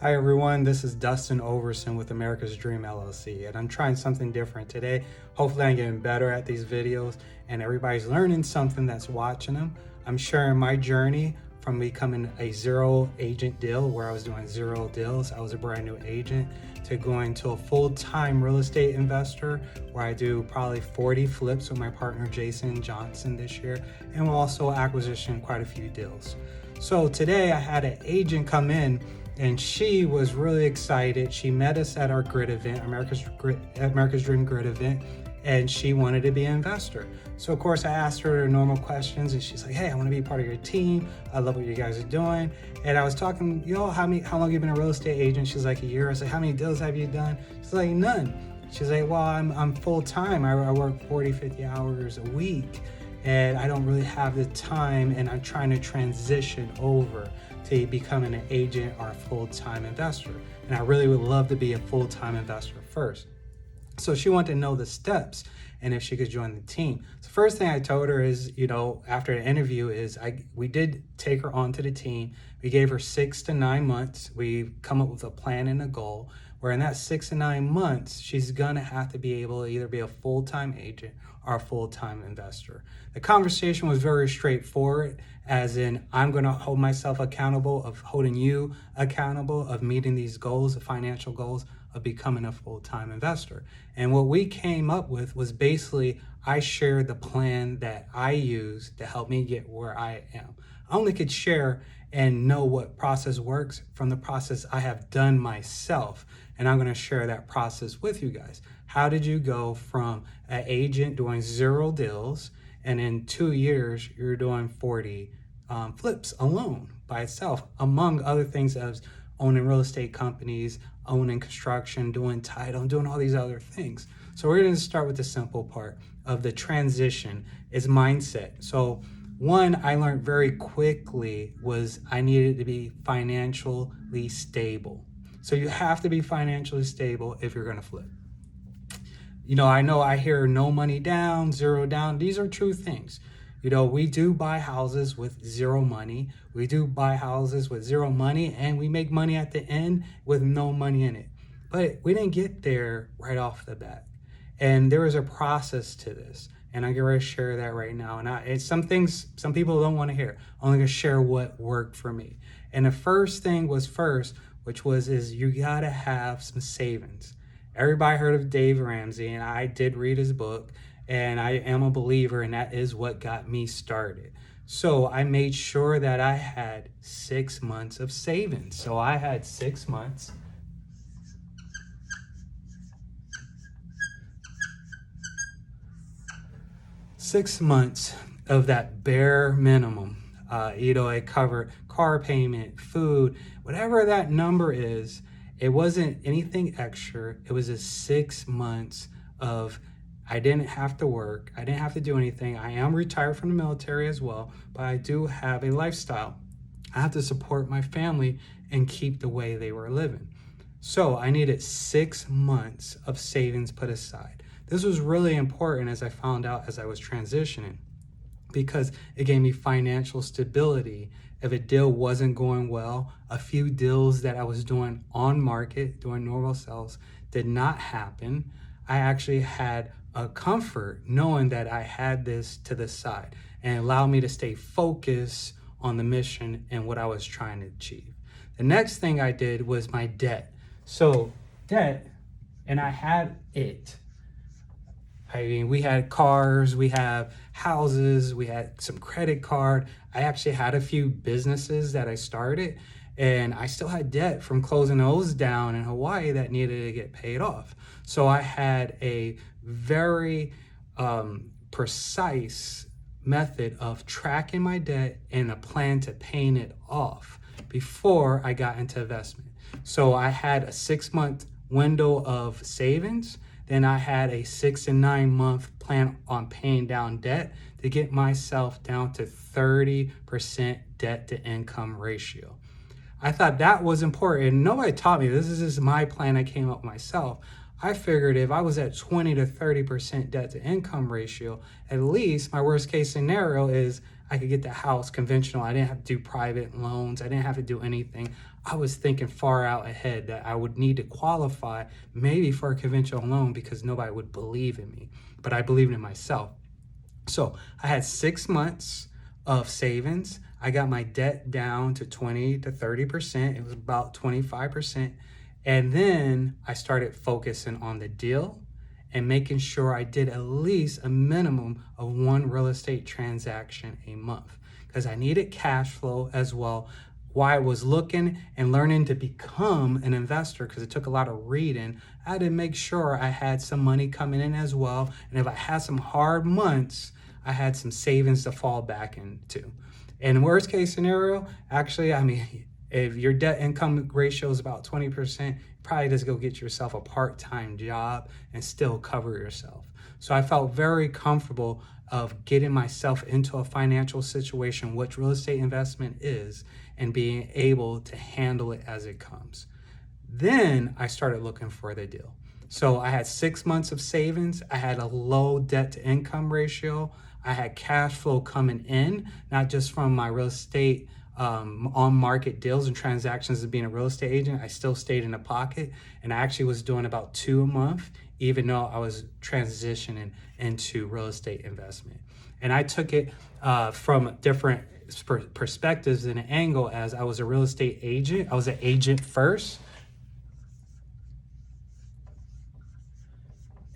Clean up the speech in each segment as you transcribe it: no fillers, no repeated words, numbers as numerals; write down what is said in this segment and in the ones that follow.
Hi everyone, this is Dustin Overson with America's Dream LLC, and I'm trying something different today. Hopefully I'm getting better at these videos and everybody's learning something that's watching them. I'm sharing my journey from becoming a zero agent deal where I was doing zero deals. I was a brand new agent to going to a full-time real estate investor where I do probably 40 flips with my partner Jason Johnson this year, and we'll also acquisition quite a few deals. So today I had an agent come in and she was really excited. She met us at our grid event, America's Dream Grid event, and she wanted to be an investor. So of course I asked her her normal questions and she's like, hey, I want to be part of your team. I love what you guys are doing. And I was talking, how long you been a real estate agent? She's like, a year. I said, how many deals have you done? She's like, none. She's like, well, I'm full-time. I work 40, 50 hours a week and I don't really have the time, and I'm trying to transition over to becoming an agent or a full-time investor. And I really would love to be a full-time investor first. So she wanted to know the steps and if she could join the team. So first thing I told her is, after the interview is we did take her onto the team. We gave her 6 to 9 months. We come up with a plan and a goal where in that 6 to 9 months, she's gonna have to be able to either be a full-time agent or a full-time investor. The conversation was very straightforward, as in I'm gonna hold myself accountable of holding you accountable of meeting these goals, the financial goals of becoming a full-time investor. And what we came up with was basically, I shared the plan that I use to help me get where I am. I only could share and know what process works from the process I have done myself. And I'm gonna share that process with you guys. How did you go from an agent doing 0 deals and in 2 years, you're doing 40 flips alone by itself, among other things as owning real estate companies, owning construction, doing title, doing all these other things. So we're gonna start with the simple part of the transition is mindset. So one, I learned very quickly was I needed to be financially stable. So you have to be financially stable if you're gonna flip. I know I hear no money down, 0 down. These are true things. We do buy houses with 0 money. We do buy houses with 0 money, and we make money at the end with no money in it. But we didn't get there right off the bat. And there is a process to this. And I'm going to share that right now. And it's some things some people don't want to hear. I'm only going to share what worked for me. And the first thing was is you got to have some savings. Everybody heard of Dave Ramsey, and I did read his book, and I am a believer, and that is what got me started. So I made sure that I had 6 months of savings. So I had 6 months. Six months of that bare minimum. It covered car payment, food, whatever that number is. It wasn't anything extra. It was just 6 months of I didn't have to work. I didn't have to do anything. I am retired from the military as well, but I do have a lifestyle. I have to support my family and keep the way they were living. So I needed 6 months of savings put aside. This was really important as I found out as I was transitioning, because it gave me financial stability. If a deal wasn't going well, a few deals that I was doing on market, doing normal sales, did not happen. I actually had a comfort knowing that I had this to the side and allowed me to stay focused on the mission and what I was trying to achieve. The next thing I did was my debt. So debt, and I had it. We had cars, we have houses, we had some credit card. I actually had a few businesses that I started, and I still had debt from closing those down in Hawaii that needed to get paid off. So I had a very precise method of tracking my debt and a plan to paying it off before I got into investment. So I had a 6-month window of savings. Then I had a 6 to 9 month plan on paying down debt to get myself down to 30% debt to income ratio. I thought that was important. And nobody taught me. This is just my plan I came up with myself. I figured if I was at 20 to 30% debt to income ratio, at least my worst case scenario is I could get the house conventional. I didn't have to do private loans. I didn't have to do anything. I was thinking far out ahead that I would need to qualify maybe for a conventional loan because nobody would believe in me, but I believed in myself. So I had 6 months of savings. I got my debt down to 20 to 30%. It was about 25%. And then I started focusing on the deal and making sure I did at least a minimum of 1 real estate transaction a month because I needed cash flow as well. While I was looking and learning to become an investor, because it took a lot of reading, I had to make sure I had some money coming in as well. And if I had some hard months, I had some savings to fall back into. In worst case scenario, actually, I mean, if your debt income ratio is about 20%, probably just go get yourself a part-time job and still cover yourself. So I felt very comfortable of getting myself into a financial situation, which real estate investment is, and being able to handle it as it comes. Then I started looking for the deal. So I had 6 months of savings. I had a low debt to income ratio. I had cash flow coming in, not just from my real estate on market deals and transactions as being a real estate agent. I still stayed in the pocket, and I actually was doing about 2 a month, even though I was transitioning into real estate investment. And I took it from different perspectives and an angle. As I was a real estate agent, I was an agent first,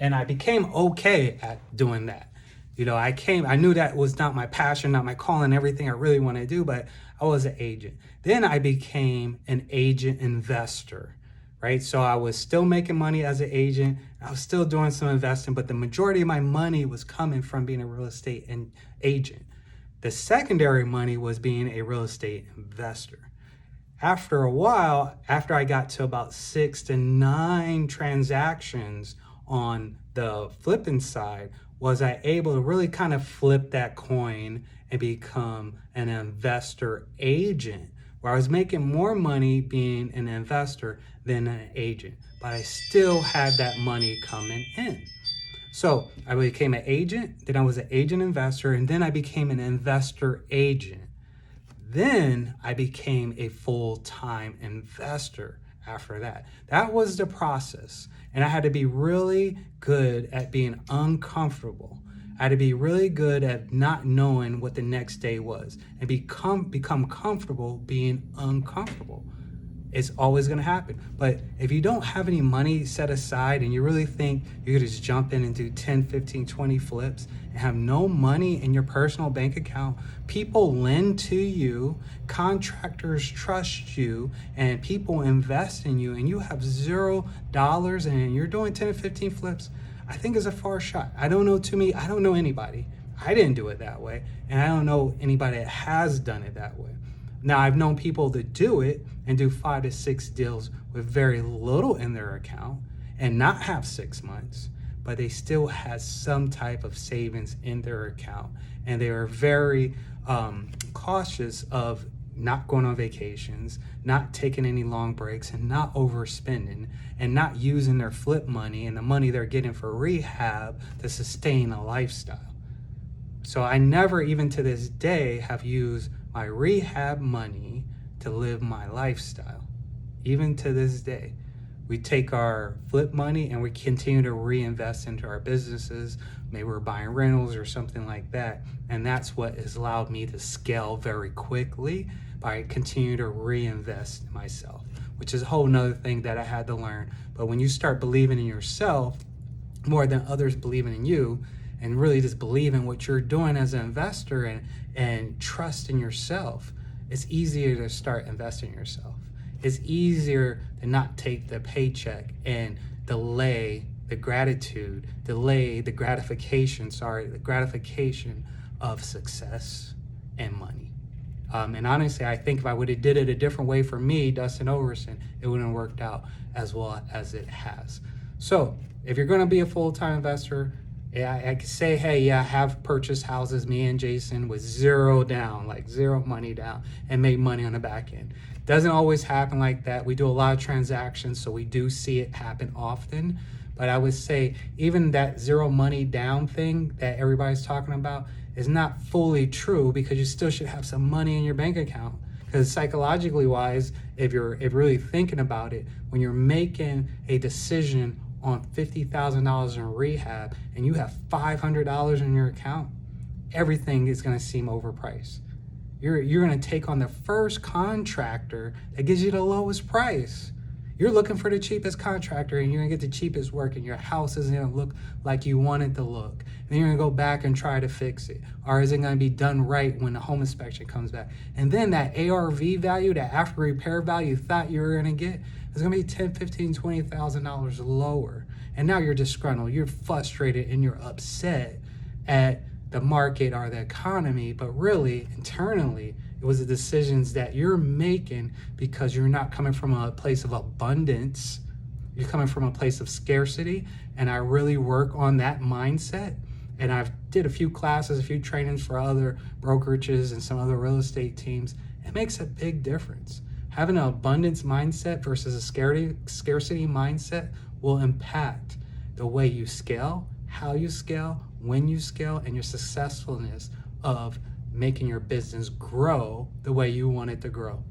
and I became okay at doing that. You know, I knew that was not my passion, not my calling, everything I really want to do, but I was an agent. Then I became an agent investor, right? So I was still making money as an agent. I was still doing some investing, but the majority of my money was coming from being a real estate agent. The secondary money was being a real estate investor. After a while, after I got to about 6 to 9 transactions on the flipping side, was I able to really kind of flip that coin and become an investor agent, where I was making more money being an investor than an agent, but I still had that money coming in. So I became an agent, then I was an agent investor, and then I became an investor agent. Then I became a full-time investor after that. That was the process. And I had to be really good at being uncomfortable. I had to be really good at not knowing what the next day was and become comfortable being uncomfortable. It's always going to happen. But if you don't have any money set aside and you really think you could just jump in and do 10, 15, 20 flips and have no money in your personal bank account, people lend to you, contractors trust you, and people invest in you, and you have $0 and you're doing 10 or 15 flips, I think is a far shot. I don't know anybody. I didn't do it that way, and I don't know anybody that has done it that way. Now, I've known people that do it and do 5 to 6 deals with very little in their account and not have 6 months, but they still had some type of savings in their account. And they are very cautious of not going on vacations, not taking any long breaks, and not overspending, and not using their flip money and the money they're getting for rehab to sustain a lifestyle. So I never, even to this day, have used my rehab money to live my lifestyle. Even to this day, we take our flip money and we continue to reinvest into our businesses. Maybe we're buying rentals or something like that. And that's what has allowed me to scale very quickly by continuing to reinvest in myself, which is a whole nother thing that I had to learn. But when you start believing in yourself more than others believing in you, and really just believe in what you're doing as an investor and trust in yourself, it's easier to start investing in yourself. It's easier to not take the paycheck and delay the gratification of success and money. And honestly, I think if I would have did it a different way for me, Dustin Overson, it wouldn't have worked out as well as it has. So if you're going to be a full-time investor, I could say, hey, yeah, I have purchased houses, me and Jason, with zero money down, and made money on the back end. Doesn't always happen like that. We do a lot of transactions, so we do see it happen often. But I would say even that zero money down thing that everybody's talking about is not fully true, because you still should have some money in your bank account. Because psychologically wise, if you're really thinking about it, when you're making a decision on $50,000 in rehab and you have $500 in your account, everything is going to seem overpriced. You're going to take on the first contractor that gives you the lowest price. You're looking for the cheapest contractor and you're gonna get the cheapest work, and your house isn't gonna look like you want it to look. And then you're gonna go back and try to fix it. Or is it gonna be done right when the home inspection comes back? And then that ARV value, that after repair value you thought you were gonna get, is gonna be $10,000, $15,000, $20,000 lower. And now you're disgruntled, you're frustrated, and you're upset at the market or the economy, but really internally, it was the decisions that you're making because you're not coming from a place of abundance. You're coming from a place of scarcity. And I really work on that mindset. And I've did a few classes, a few trainings for other brokerages and some other real estate teams. It makes a big difference. Having an abundance mindset versus a scarcity mindset will impact the way you scale, how you scale, when you scale, and your successfulness of making your business grow the way you want it to grow.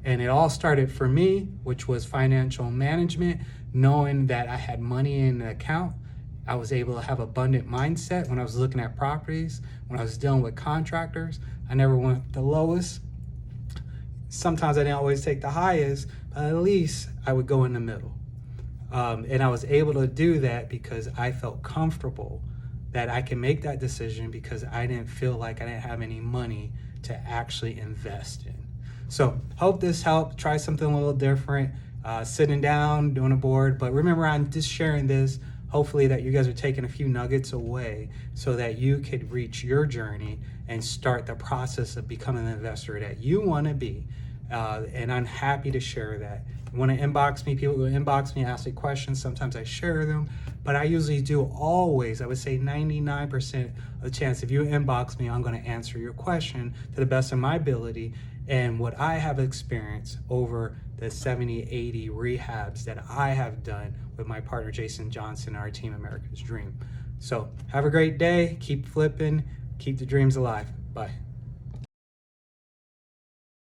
And it all started for me, which was financial management, knowing that I had money in the account. I was able to have abundant mindset when I was looking at properties, when I was dealing with contractors. I never went the lowest. Sometimes I didn't always take the highest, but at least I would go in the middle. And I was able to do that because I felt comfortable that I can make that decision because I didn't feel like I didn't have any money to actually invest in. So hope this helped. Try something a little different, sitting down, doing a board. But remember, I'm just sharing this, hopefully that you guys are taking a few nuggets away so that you could reach your journey and start the process of becoming the investor that you want to be. And I'm happy to share that. You want to inbox me, people will inbox me, ask me questions. Sometimes I share them, but I usually do always, I would say 99% of the chance, if you inbox me, I'm going to answer your question to the best of my ability and what I have experienced over the 70, 80 rehabs that I have done with my partner, Jason Johnson, our team, America's Dream. So have a great day. Keep flipping. Keep the dreams alive. Bye.